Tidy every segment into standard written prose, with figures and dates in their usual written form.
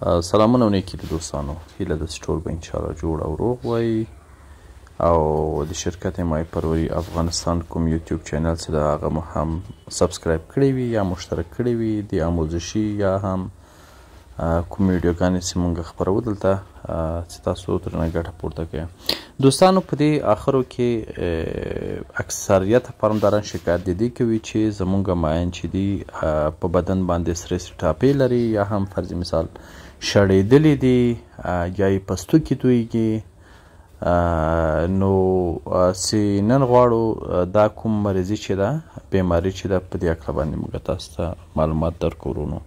سلامونه او نیکي د دوستانو، هیله ده چې ټول به انشاءالله جوړ او روغ وای. او د شرکت مای پروری افغانستان کوم یوټیوب چینل چې د هغه مو هم سبسکرایب کړی وي یا مشترک کړی وي د آموزشي یا هم کوم ویډیوګانې چې مونږ خپرو دلته چې تاسو ترنه ګټه پورته کړئ. دوستانو په دې اخرو کې اکثریت فارمداران شکایت د دې کوي چې زمونږ ماین چې دي په بدن باندې سرې ټاپې لري یا هم فرض مثال شړېدلې دي یا یې پستوکي تویږي. نو چې نن غواړو دا کوم مریضي چې ده بیماري چې ده په دې اکله باندې موږ تاسو ته معلومات درکړو.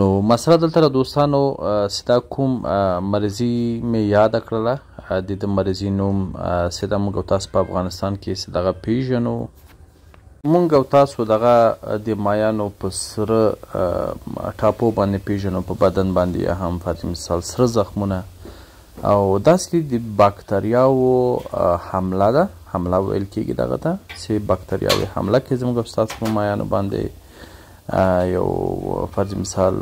نو مسله دلته له دوستانو چې دا کوم مریضي مې یاده کړله د دې مریضي نوم چې دا موږ تاسو په افغانستان کې چې دغه پیژنو. مونږ او تاسو دغه د مایانو په سره ټاپو باندې پیژنو په بدن باندې یا هم فرض مثال سره زخمونه او داسې د باکتریاوو حمله ده، حمله ویل کېږي دغه ته چې باکتریاوي حمله کوي زموږ ستاسو په مایانو باندې. یو فرض مثال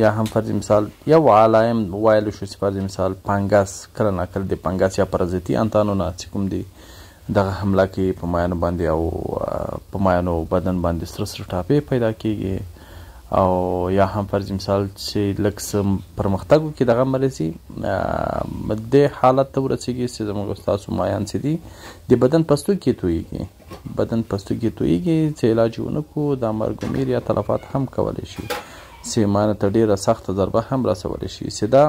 یا هم فرض مثال یو علایم وایلو شو چې فرض مثال پانګاس کله ناکله د پانګاس یا پرازیتي انتانونه چې کوم دي دغه حمله کوي په مایانو باندې او په مایانو بدن باندې سره سره ټاپې پیدا کېږي. او یا هم فرض مثال چې لږ څه پرمختګ وکړي دغه مریضي دې حالت ته ورسېږي چې زموږ ستاسو مایان چې دي د بدن پستوکي تویږي، بدن پستوکي تویږي چې علاج یې ونه کړو دا مرګ و میر یا تلفات هم کولی شي چې مانه ته ډېره سخته ضربه هم رسولی شي. چې دا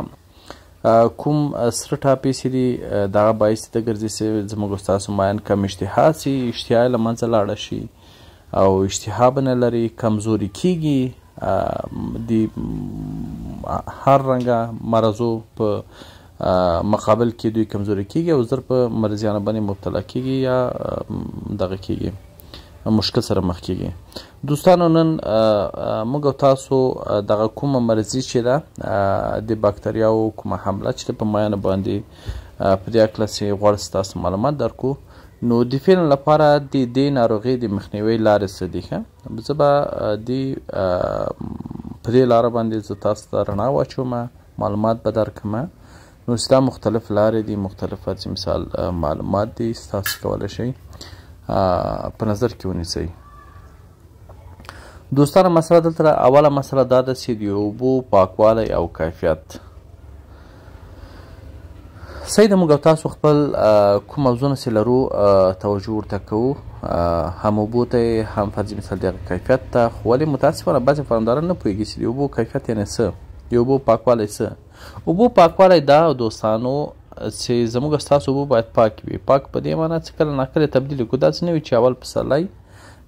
کوم سره ټاپې چې دي دغه باعث ته ګرځي چې زموږ ستاسو مایان کم اشتها سي، اشتها یې له منځه لاړه شي او اشتها به نه لري، کمزوري کېږي د هر رنګه مرضو په مقابل کې دوی کمزوري کېږي او زر په مرضیانه باندې مبتلا کېږي یا دغه کېږي مشکل سره مخ کېږي. دوستانو نن موږ او تاسو دغه کومه مرضي چې ده د باکتریاو کومه حمله چې په مایانو باندې په دې هکله چې غواړو ستاسو معلومات درکړو. نو د فعلا لپاره د دې ناروغۍ د مخنیوي لارې څه دي؟ زه به په دې لاره باندې زه تاسو ته رڼا واچوم، معلومات به درکړم. نو چې دا مختلف لارې دي، مختلف فرض مثال معلومات دي تاسو کولی شئ په نظر کې ونیسئ. دوستانو مسله دلته اوله مسله دا ده چې د اوبو پاکوالی او کیفیت. صحیح ده، موږ او تاسو خپل کوم موضوعونه چې لرو توجه ورته کوو، هم اوبو ته هم فرض مثال د هغه کیفیت ته. خو ولې متاسفانه بعضې فارمداران نه پوهېږي چې د اوبو کیفیت یعنې څه، د اوبو پاکوالی څه. اوبو پاکوالی دا دوستانو چې زموږ ستاسو اوبه باید پاک وي. پاک په دې معنی چې کله ناکله تبدیل کړو، داسې نه وي چې اول پسرلی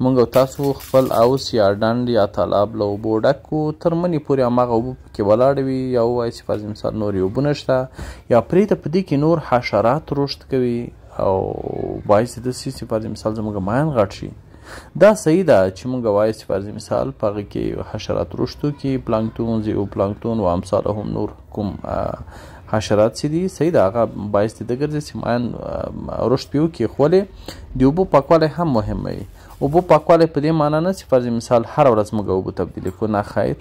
موږ او تاسو خپل اوس یا ډنډ یا تالاب له اوبو ډک کړو، تر منې پورې هماغه اوبه پکې ولاړې وي یا ووایي چې فرض مثال نورې اوبه نشته یا پرېږده په دې کې نور حشرات رشد کوي او باعث یې داسې چې فرض مثال زموږ مایان غټ شي. دا صحیح ده چې موږ وایو چې فرض مثال په هغه کې حشرات رشد وکړي، پلانکتون، زیو پلانکتون و امثاله هم نور کوم حشرات چې دي صحیح ده، هغه باعث د ده ګرځي چې مایان رشد پرې وکړي. خو ولې د اوبو پاکوالی هم مهم وي. اوبو پاکوالی په دې معنا نه چې فرض مثال هره ورځ موږ اوبه تبدیلې کړو، نه خیر.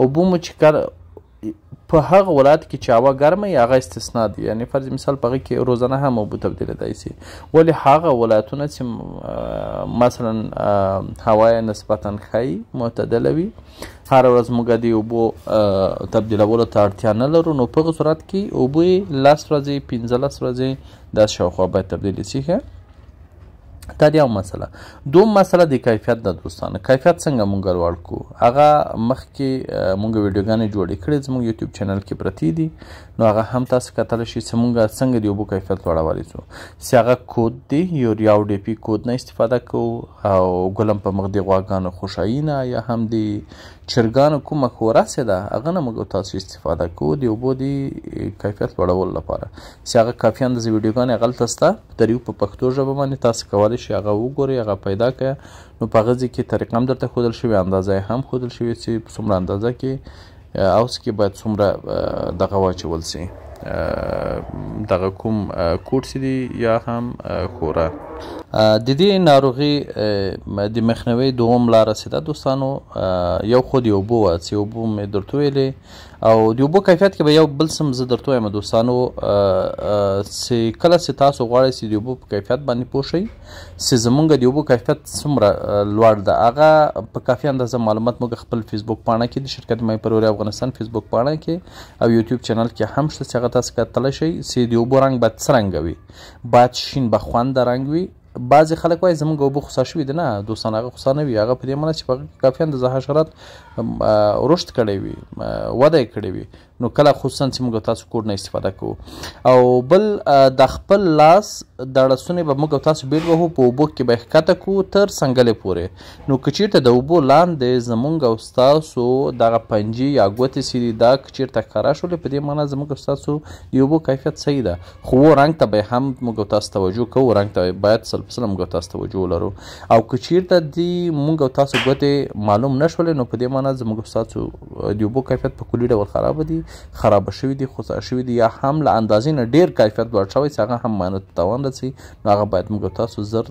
اوبه مو چې کله په هغه ولایت کې چې هوا ګرمه وي هغه استثنا دي، یعنې فرض مثال په هغه کې روزانه هم اوبه تبدیلېدای شي. ولې هغه ولایتونه چې مثلا هوا یې نسبتا ښه معتدله وي هره ورځ موږ د اوبو تبدیلولو ته اړتیا نه لرو، نو په هغه صورت کې اوبه 10 ورځې 15 ورځې داسې شاوخوا باید تبدیلې شي. دا د یو مسله. دوم مسله د کیفیت ده دوستانو. کیفیت څنګه مونږ لوړ کړو؟ هغه مخکې مونږ ویډیوګانې جوړې کړې زموږ یوټیوب چینل کې پرتې دي، نو هغه هم تاسو کتلی شئ چې مونږ څنګه د اوبو کیفیت لوړولی شو. چې هغه کود دی، یوریا او ډي پي کود نه استفاده کوو او ګلم په مخ د غواګانو خوشایي نه یا هم د چرګانو کومه خوره چې ده هغه نه موږ تاسو استفاده کوو د اوبو د کیفیت لوړولو لپاره. چې هغه کافي اندازې ویډیوګانې هغلته شته دریو په پښتو ژبه باندې، تاسو کولی شئ هغه وګورئ، هغه پیدا کړئ. نو په هغه ځای کې طریقه هم درته ښودل شوې، اندازه یې هم ښودل شوې چې په څومره اندازه کې اوس کې باید څومره دغه واچول شي، دغه کوم کوډ چې دي یا هم خوره. د دې ناروغي د مخنیوي دوم لاره څه ده دوستانو؟ یو خو د اوبو چې اوبو مې درته ویلې او د اوبو کیفیت کې به یو بل څه زه درته وایم دوستانو، چې کله چې تاسو غواړئ چې د اوبو په کیفیت باندې پوه شئ چې زمونږ د اوبو کیفیت څومره لوړ ده، هغه په کافي اندازه معلومات موږ خپل فیسبوک پاڼه کې د شرکت مای پروري افغانستان فیسبوک پاڼه کې او یوټیوب چینل کې هم شته چې هغه تاسو کتلی شئ چې د اوبو رنګ باید څه رنګه وي، باید شین بخونده رنګ وي. بعضې خلک وایي زموږ اوبه خوسا شوي دي، نه دوستان هغه خوسا نه وي، هغه په دې معنی چې په هغه کې کافي اندازه حشرات رشد کړی وي، وده یې کړې وي، نو کله خصوصا چې موږ تاسو کوډ نه استفاده کوو. او بل د خپل لاس د اړسونې به موږ تاسو بیل وهو، په اوبو کې به یې ښکته کوو تر څنګلې پورې. نو که چېرته د اوبو لاندې زموږ او ستاسو دغه پنجې یا ګوتې چې دي دا که چېرته ښکاره شولې، په دې معنی زموږ او ستاسو د اوبو کیفیت صحیح ده. خو رنګ ته به هم موږ تاسو توجه کوو، رنګ ته باید سل په سل موږ تاسو توجه ولرو. او که چېرته د موږ او تاسو ګوتې معلوم نه شولې، نو په دې معنی زموږ او ستاسو د اوبو کیفیت په کلي ډول خرابه دي، خرابه شوي دي، خوسا شوي دي، یا هم له اندازې نه ډېر کیفیت لوړ شوی چې هغه هم معاینو ته تاوان رسوي. نو هغه باید موږ تاسو زر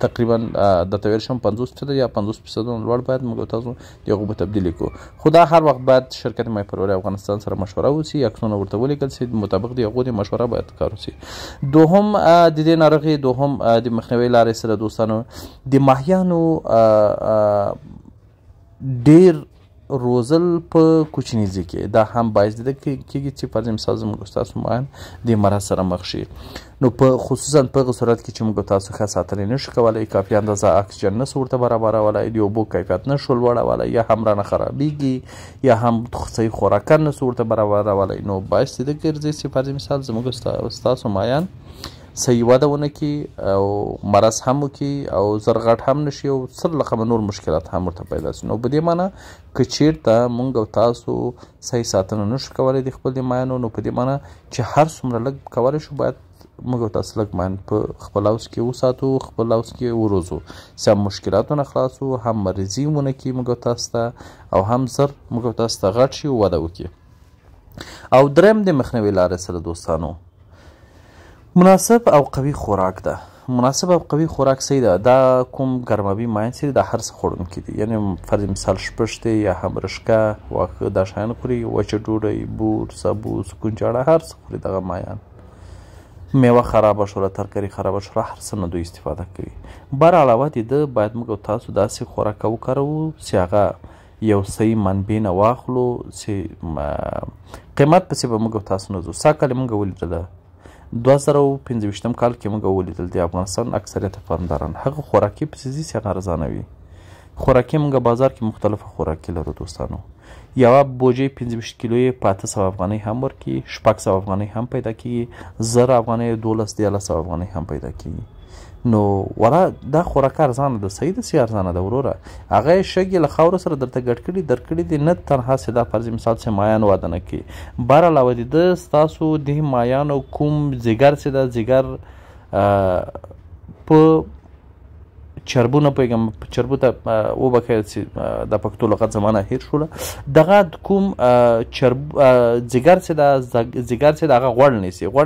تقریبا درته ویل شم 50% یا 50% لوړ باید موږ تاسو د هغو به تبدیلي کړو. خو دا هر وخت باید شرکت مای پروري افغانستان سره مشوره وسي، عکسونه ورته ولیکل سي، مطابق د هغو د مشوره باید کار وسي. دوهم د دې ناروغي دوهم د مخنیوي لارې سره دوستانو د ماهیانو ډېر روزل په کوچني ځای کې، دا هم باعث د کېږي چې فرض مثال زموږ ستاسو ماهیان د مرض سره مخ شي. نو په خصوصا په هغه صورت کې چې موږ تاسو ښه ساتنې نه شو کولی، کافي اندازه اکسیجن نه سو ورته برابرولی، د اوبو کیفیت نه شو لوړولی، یا هم رانه خرابېږي، یا هم صحیح خوراکان نه سو ورته برابرولی، نو باعث د دې ګرځي چې فرض مثال زموږ ستاسو ماهیان صحیح وده ونه کړي او مرض هم وکړي او زر غټ هم نه شي او سر رقمه نور مشکلات هم ورته پیدا شي. نو په دې معنی که چېرته موږ او تاسو صحیح ساتنه نه شو کولی د خپل د ماهیانو، نو په دې معنی چې هر څومره لږ کولی شو باید موږ او تاسو لږ ماهیان په خپل حوض کې وساتو، خپل حوض کې وروزو، چې هم مشکلاتو نه خلاصو، هم مریضي ونه کړي موږ او تاسو ته، او هم زر موږ او تاسو ته غټ شي او وده وکړي. او دریم د مخنیوي لارې سره دوستانو مناسب او قوي خوراک ده. مناسب او قوي خوراک صحیح ده، دا کوم ګرموي ماین چې دا هر څه خوړونکي دي، یعنې فرض مثال شپږ دی یا هم رشکه واښه دا شیان خوري، وچه ډوډۍ، بور، سبو، سکونجاړه، هر څه خوري دغه مایان. میوه خرابه شوله، ترکاري خرابه شوله، هر څه نه دوی استفاده کوي. بر علاوه د ده باید موږ او تاسو داسې خوراک وکاروو چې هغه یو صحیح منبع نه واخلو، چې قیمت پسې به موږ او تاسو نه ځو. سږ کال موږ ولیدله 2025 کال کې موږ ولیدل د افغانستان اکثریت فارمداران هغه خوراکي پسې ځي چې هغه ارزانه وي. خوراکي موږ بازار کې مختلفه خوراکي لرو دوستانو، یوه بوجۍ 25 کیلو یې په 800 افغانۍ هم ورکړي، 600 افغانۍ هم پیدا کېږي، 1000 افغانۍ 1200 افغانۍ هم پیدا کېږي. نو ولا دا خوراک ارزانه ده، صحیح ده چې ارزانه ده وروره، هغه یې شګې له خاورو سره درته ګډ کړي درکړي دي، نه تنها چې دا فرض مثال چې مایان واده نه کوي. بر علاوه د ده ستاسو د مایانو کوم ځیګر چې ده ځیګر په چربو نه پوهېږم، چربو ته وبښئ چې د پښتو لغت زمانه هیر شوله، دغه کوم ځیګر چې ده ځیګر چې د هغه غوړ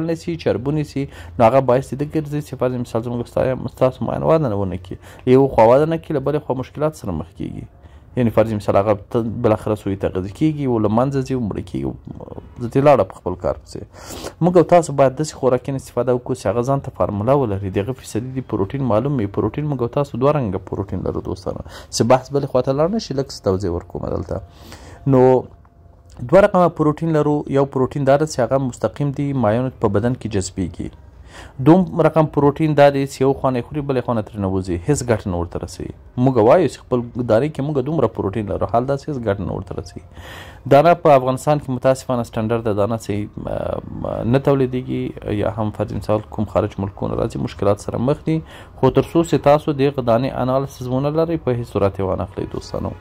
نیسي چربو نیسي، نو هغه باعث د ده ګرځي چې فرض مثال زموږ ستاسو ماین واده نه ونه کړي، یو خوا واده نه کړي، له بلې خوا مشکلات سره مخ کېږي. یعنې فرض مثال هغه بالاخره سوی تغذیه کېږي او له منځه ځي او مړه کېږي، زه دې لاړه په خپل کار پسې. موږ او تاسو باید داسې خوراکین استفاده وکړو چې هغه ځان ته فارموله ولري، د هغه فیصدي د پروټین معلوم وي. پروټین موږ او تاسو دوه رنګه پروټین لرو دوستانو، چې بحث بلې خوا ته لاړ نه شي، لږ څه توضیح ورکوم دلته. نو دوه رقمه پروټین لرو، یو پروټین دا ده چې هغه مستقیم دی مایانو په بدن کې جذبېږي. دوم رقم پروټین دا دی چې یو خوا نه خوري بلې خوا نه ترې نه وځي، هېڅ ګټه نه ورته رسوي. موږ وایو چې خپل دانې کې موږ دومره پروټین لرو، حال دا چې هېڅ ګټه نه ورته رسوي. دانه په افغانستان کې متاسفانه سټنډرډ د دانه چې نه تولیدېږي، یا هم فرض مثال کوم خارج ملکونه راځي مشکلات سره مخ دي. خو تر څو چې تاسو د هغه دانې انالیسز ونه لرئ په هېڅ صورت یې وانه اخلئ دوستانو.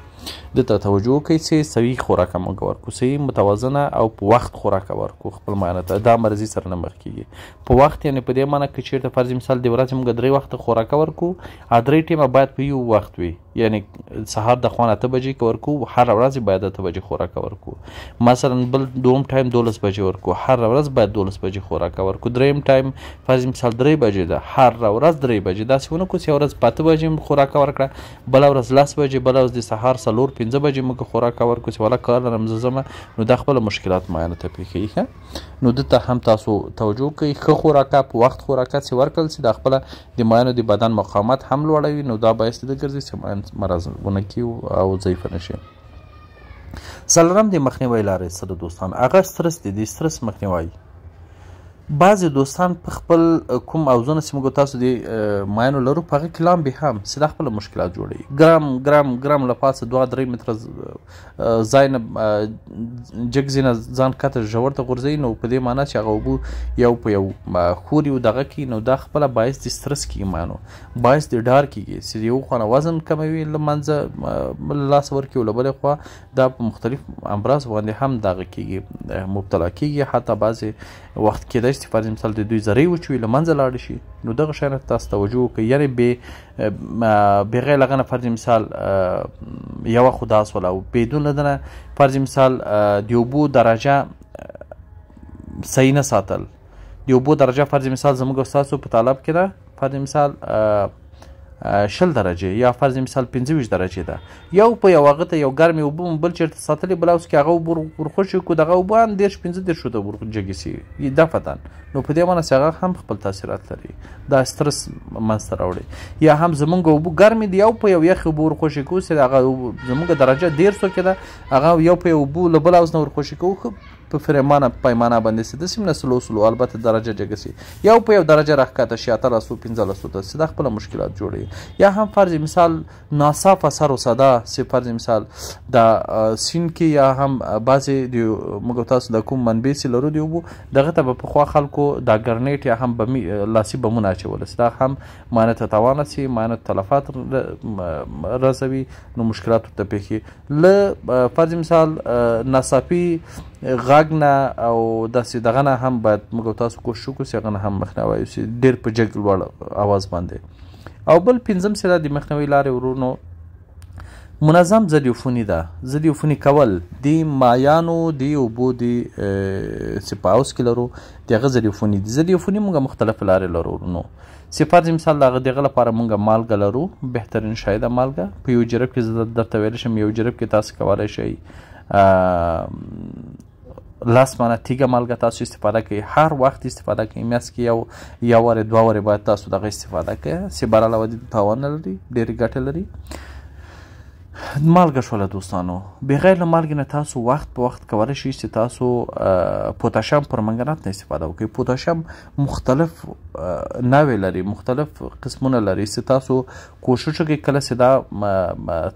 دې ته توجه وکړئ چې صحیح خوراک موږ ورکړو، صحیح متوازنه او په وخت خوراک ورکړو خپل معاینه ته، دا مرضي سره نه مخ کېږي. په وخت یعنې په دې معنی که چېرته فرض مثال د ورځې موږ 3 وخته خوراک ورکړو، 3 ټیمه باید په یو وخت وي، یعنې سهار د خوا 9 بجې که ورکړو، هره ورځ باید 8 بجې خوراک ورکړو. مثلا بل دوم ټایم 12 بجې ورکړو، هره ورځ باید 12 بجې خوراک ورکړو. دریم ټایم فرض مثال 3 بجې ده، هره ورځ 3 بجې. داسې ونه کړو چې یوه ورځ په 8 بجې خوراک ورکړه، بله ورځ 10 بجې، بله ورځ د سهار 4-5 بجې موږ خوراک ورکړو چې والا کار لرم زه ځمه، نو دا خپله مشکلات معاینه ته پېښوي. نو دته هم تاسو توجه کوئ، ښه خوراکه په وخت خوراکه چې ورکړل شي، دا خپله د معاینو د بدن مقاومت هم لوړوي، نو دا باعث د ګرځي چې مرض ونه کړي او ضعیفه نه شي. څلورم د مخنیوي لارې څه ده دوستان؟ هغه سترس دی. د سترس مخنیوي بعضې دوستان په خپل کوم اوزونه چې موږ تاسو د معاینو لرو په هغه کې لاندې هم چې دا خپله مشکلات جوړوي. ګرام له پاسه 2-3 متره ځای نه جګ ځینه ځان کته ژور ته غورځوي، نو په دې معنا چې هغه اوبه یو په یو خوري او دغه کوي، نو دا خپله باعث د سترس کېږي، معاینو باعث د ډار کېږي چې د یو خوا نه وزن کموي، له منځه له لاسه ورکوي، او له بلې خوا دا په مختلف امراض باندې هم دغه کېږي، مبتلا کېږي. حتی بعضې وخت کېدای شي فرض مثال د دوی ذرې وچوي، له منځه لاړې شي. نو دغه شیانو ته تاسو توجه وکړئ، یعنې بغیر له هغه نه فرض مثال یوه خو دا سوله، او بدون له ده نه فرض مثال د اوبو درجه صحیح نه ساتل. د اوبو درجه فرض مثال زموږ او ستاسو په طالب کې ده فرض مثال 20 درجې یا فرض مثال 25 درجې ده، یو په یو هغه ته یو ګرمې اوبه بل چېرته ساتلې، بل اوس کې هغه اوبه ورخوشي کړو، دغه اوبه هم 10-15 ته ورجګې شي دفتن، نو په دې معنی چې هغه هم خپل تاثیرات لري، دا سترس منځته راوړي. یا هم زمونږ اوبه ګرمې دي، یو په یو یخ اوبه ورخوشي کوو چې هغه زمونږ درجه 150 کې ده، هغه یو په یو اوبه له بل اوس نه ورخوشي کوو په فرمانه پیمانه باندې چې داسې نه سلو البته درجه جګه شي، یو په یو درجه راښکته شي 18-15 ته، چې دا خپله مشکلات جوړوي. یا هم فرض مثال ناصافه سر و صدا چې فرض مثال د سین کې، یا هم بعضې د موږ تاسو د کوم منبع چې لرو د اوبو دغه ته به پخوا خلکو دا ګرنیټ یا هم لاسي بمونه اچولس، دا هم معاینه ته تاوان رسوي، معاینه ته تلفات رسوي، نو مشکلات ورته پېښي. له فرض مثال ناڅاپي غږ نه او داسې دغه نه هم باید موږ تاسو کوشش وکړو چې هغه نه هم مخنیوی وشي، ډېر په جګ لوړ اواز باندې. او بل پنځم چې د مخنیوي لارې ورونو منظم ضد عفوني ده. ضد عفوني کول د مایانو د اوبو د چې په حوض کې لرو د هغه ضد عفوني دي. ضد عفوني موږ مختلف لارې لرو ورونو، چې فرض مثال د دغه لپاره موږ مالګه لرو، بهترین شی ده مالګه. په یو جرب کې زه درته ویلی شم، یو جرب کې تاسو کولی شئ لاس مانه تیږه مالګه تاسو استفاده کوئ، هر وخت استفاده کوئ، میاشت کې یو وارې 2 وارې باید تاسو دغه استفاده کوئ، چې بر علاوه د تاوان نه لري، ډېرې ګټې لري. مالګه شوله دوستانو، بغیر له مالګې نه تاسو وخت په وخت کولی شئ چې تاسو پوتاشیم پرمنګنات نه استفاده وکړئ. پوتاشیم مختلف نوعې لري، مختلف قسمونه لري، چې تاسو کوشش وکړئ کله چې دا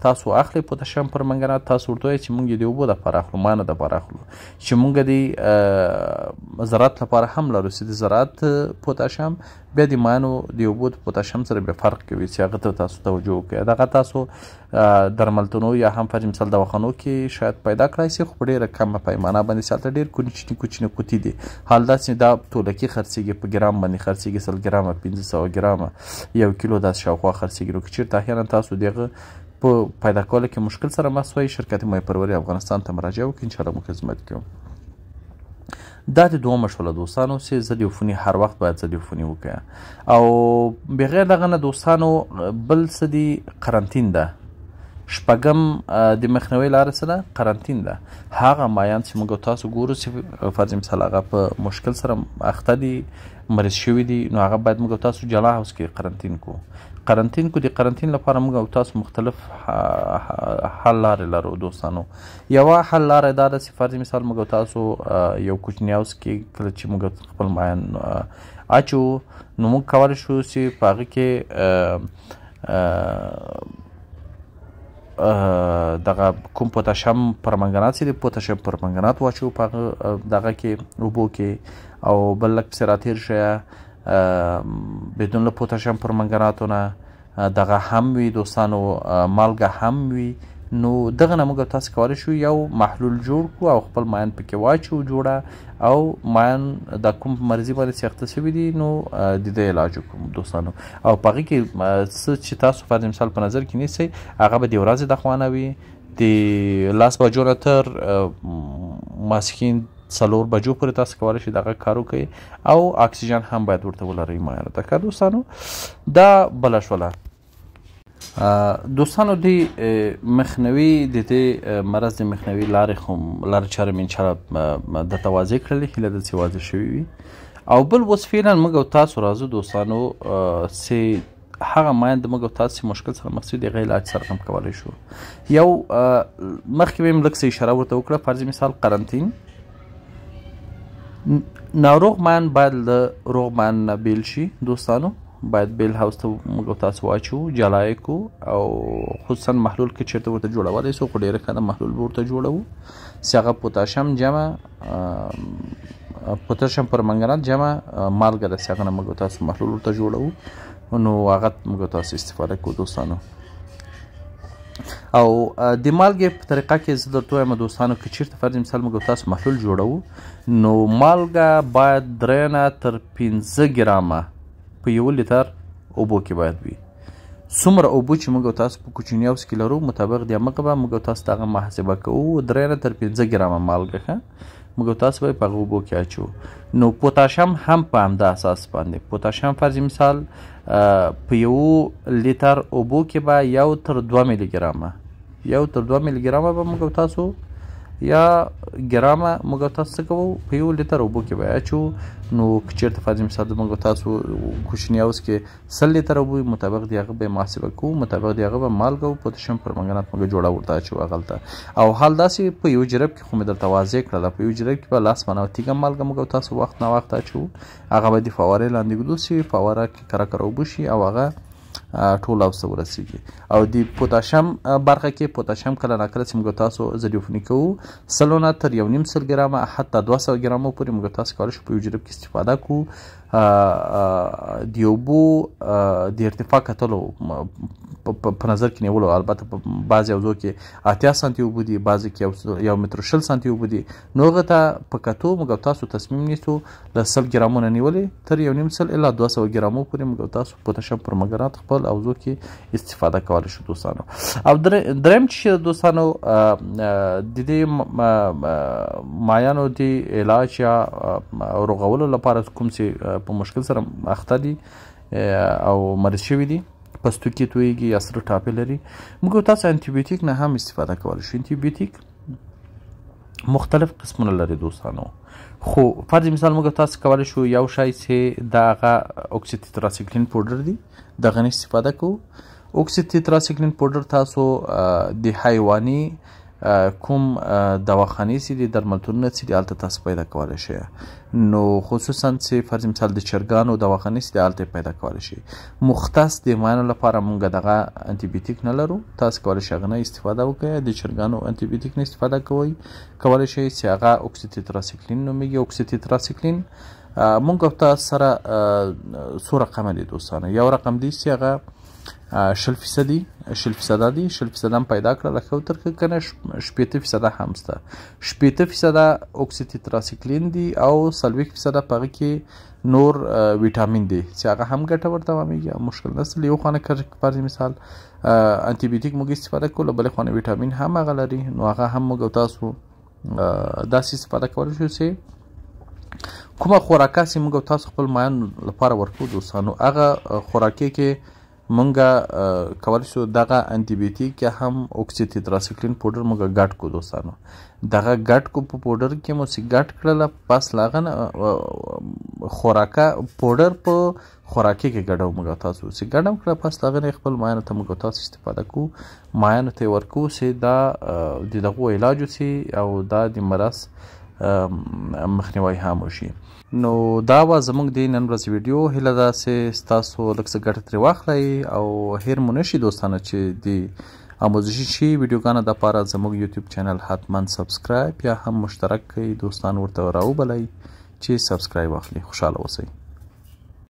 تاسو اخلئ پوتاشیم پرمنګنات، تاسو ورته وایئ چې موږ یې د اوبو دپاره اخلو، مانه دپاره اخلو، چې موږ د زراعت لپاره هم لرو، چې د زراعت پوتاشیم بیا د مایانو د اوبو د پوتاشیم سره بیا فرق کوي، چې هغه ته تاسو توجه وکړئ. دغه تاسو درملتونو یا هم فرض مثال دواخانو کې شاید پیدا کړای شي، خو په ډېره کمه پیمانه باندې چې هلته ډېر کوچني قوطي دي، حال دا چې دا تولکي خرڅېږي، په ګرام باندې خرڅېږي، 100 ګرامه 1500 ګرامه 1 کیلو داسې شاوخوا خرڅېږي. نو که چېرته احیانا تاسو دغه په پیدا کولو کې مشکل سره مخ شوئ، شرکت مای پروري افغانستان ته مراجعه وکړئ، انشاءالله موږ خدمت کوو. دا د دومه شوله دوستانو چې ضد عفوني هر وخت باید ضد عفوني وکړه. او بغیر دغه نه دوستانو بل څه دي قرنطین ده. شپږم د مخنیوي لاره څه ده؟ قرنطین ده. هغه مایان چې موږ تاسو ګورو چې فرض مثال هغه په مشکل سره اخته دي، مریض شوي دي، نو هغه باید موږ تاسو جلا هاوس کې قرنطین کو. قرنطین کو د قرنطین لپاره موږ او تاسو مختلف حل لارې لرو دوستانو. یوه حل لاره دا ده چې فرض مثال موږ تاسو یو کوچني هاوس کې کله چې موږ خپل مایان اچو، نو موږ کولی شو چې په هغه کې دغه کوم پوتاشیم پرمنګنات چې د پوتاشیم پرمنګنات واچو په هغه دغه کې اوبو کې، او بل لږ پسې راتېر شه بدون له پوتاشیم پرمنګناتو نه، دغه هم وي دوستانو، مالګه هم وي، نو دغه نه موږ تاسو کولی شو یو محلول جوړ کړو او خپل ماین پکې واچو جوړه او ماین د کوم مرضي باندې سیاخته شوي دي نو د دې علاج وکړو دوستانو. او په هغې کې څه چې تاسو فرض مثال په نظر کې نیسئ هغه به د ورځې د خوا نه وي د 10 بجو نه تر ماسپښین 4 بجو پورې تاسو کولی شئ دغه کار وکړئ او اکسیجن هم باید ورته ولرئ مایانو ته. که دوستانو دا بله شوله دوستانو د مخنیوي د دې مرض د مخنیوي لارې چارې مې انشاءالله درته واضح کړلې هیله ده چې واضح شوي وي. او بل اوس فعلا موږ او تاسو راځو دوستانو چې هغه ماین د موږ او تاسو مشکل سره مخ شوي د هغې علاج سره هم کولی شو. یو مخکې مې لږ څه اشاره ورته وکړه فرض مثال قرنطین ناروغ ماین باید له روغ ماین نه بیل شي دوستانو باید بیل هاوس ته موږ او تاسو واچو جلا یې کړو او خصوصا محلول که چېرته ورته جوړولی سو خو ډېره ښه ده محلول به ورته جوړوو چې هغه پوتاشیم جمع پوتاشیم پرمنګنات جمع مالګه ده چې هغه نه موږ او تاسو محلول ورته جوړوو نو هغه موږ او تاسو استفاده کوو دوستانو. او د مالګې په طریقه کې زه درته وایم دوستانو که چېرته فرض مثال موږ او تاسو محلول جوړوو نو مالګه باید 3 نه تر 15 ګرامه په 1 لیتر اوبو کې باید وي. څومره اوبو چې موږ او تاسو په کوچني هاوس کې لرو مطابق د همغه به موږ او تاسو دغه محاسبه کوو 3 نه تر 15 ګرامه مالګه ښه موږ او تاسو به یې په هغه اوبو کې اچوو. نو پوتاشیم هم په همدا اساس باندې پوتاشیم فرض مثال په 1 لیتر اوبو کې به 1 تر 2 میلي ګرامه به موږ او تاسو یا ګرامه موږ او تاسو څه کوو په 1 لیتر اوبو کې به اچوو. نو که چېرته فرض مثال موږ او تاسو کوچني هاوس کې 100 لیتر اوبه وي مطابق د هغه به محاسبه کوو مطابق د هغه به مالګه او پوتاشیم پرمنګنات موږ جوړه ورته اچوو هغلته. او حال داسې په یو جرب کې خو مې درته واضح کړله په یو جرب کې به 10 منه تیږه مالګه موږ او تاسو وخت نه وخت اچوو هغه به د فوارې لاندې ږدو شي فواره کې کره اوبه شي او هغه ټول هاوس ته ورسیږي. او د پوتاشیم برخه کې پوتاشیم کله ناکله چې موږ تاسو ضریفوني کوو 100 نه تر 1.5 ګرامه حتی 200 ګرامو پورې موږ تاسو کولی شو په یو جرب کې استفاده کوو. د اوبو د ارتفاع کتلو په نظر کې نیولو البته په بعضې حوضو کې 80 سانتي اوبه دي بعضې کې 1 متر 20 سانتي اوبه دي نو هغه ته په کتو موږ تاسو تصمیم نیسو له 100 ګرامونه نیولې تر 1.5 الا 200 ګرامو پورې موږ تاسو پوتاشیم پرمنګنات خپل حوضو کې استفاده کولی شو دوستانو. او دریم چې دوستانو د دې مایانو د علاج یا روغولو لپاره کوم چې په مشکل سره اخته دي او مریض شوي دي پستوکي تویږي یا سره ټاپې لري موږ تاسو انټي بیوټیک نه هم استفاده کولی شو. انټي بیوټیک مختلف قسمونه لري دوستانو خو فرض مثال موږ تاسو کولی شو یو شی چې د هغه اوکسیټیټراسایکلین پوډر دی دغه نه استفاده کوو. اوکسیټیټراسایکلین پوډر تاسو د حیواني کوم دواخانې چې دي درملتونونه چې دي هلته تاسو پیدا کولی شئ نو خصوصا چې فرض مثال د چرګانو دواخانې چې دي هلته پیدا کولی شئ. مختص د مایانو لپاره موږ دغه انټي بیوټیک نه لرو تاسو کولی شئ هغه نه استفاده وکړئ. د چرګانو انټي بیوټیک نه استفاده کولی شئ چې هغه اوکسیټیټراسایکلین نومیږي. اوکسیټیټراسایکلین موږ تاسو سره څو رقمه دي دوستانو. یو رقم دی چې هغه 60% دي 60% هم پیدا کړه لکه تر کنه 60% هم سته 60% اوکسیټیټراسایکلین دي او 40% پغه کې نور ویټامین دی چې هغه هم ګټور تمامېږي مشکل نسل یو خانه فرض مثال انټي بیوټیک موږ استفاده کوو بلې خانه ویټامین هم هغه لري نو هغه هم موږ تاسو داسې استفاده کولی شو چې کومه خوراکه چې موږ تاسو خپل مایان لپاره ورکوو دوستانو هغه خوراکي کې مونږه کولی شو دغه انټي بیوټیک هم اوکسیټیټراسایکلین پوډر مونږه ګډ کو دوستانو دغه ګډ کو په پوډر کې مو چې ګډ کړله پس لاغه خوراکه پوډر په خوراکي کې ګډو مونږ تاسو چې ګډم کړه پس لاغه خپل مایانو ته مونږ تاسو استفاده کو مایانو ته ورکو چې دا د دغه علاج وسی او دا د مرض مخنیوي هم وشي. نو دا و زموږ د نن ورځې ویډیو هیله ده چې ستاسو لږ څه ګټه ترې واخلئ او هیر مو نشي دوستانو چې د آموزشي ویډیوګانو دپاره زموږ یوټیوب چینل حتما سبسکرایب یا هم مشترک کړئ دوستان ورته راوبلئ چې سبسکرایب واخلي. خوشحاله اوسئ.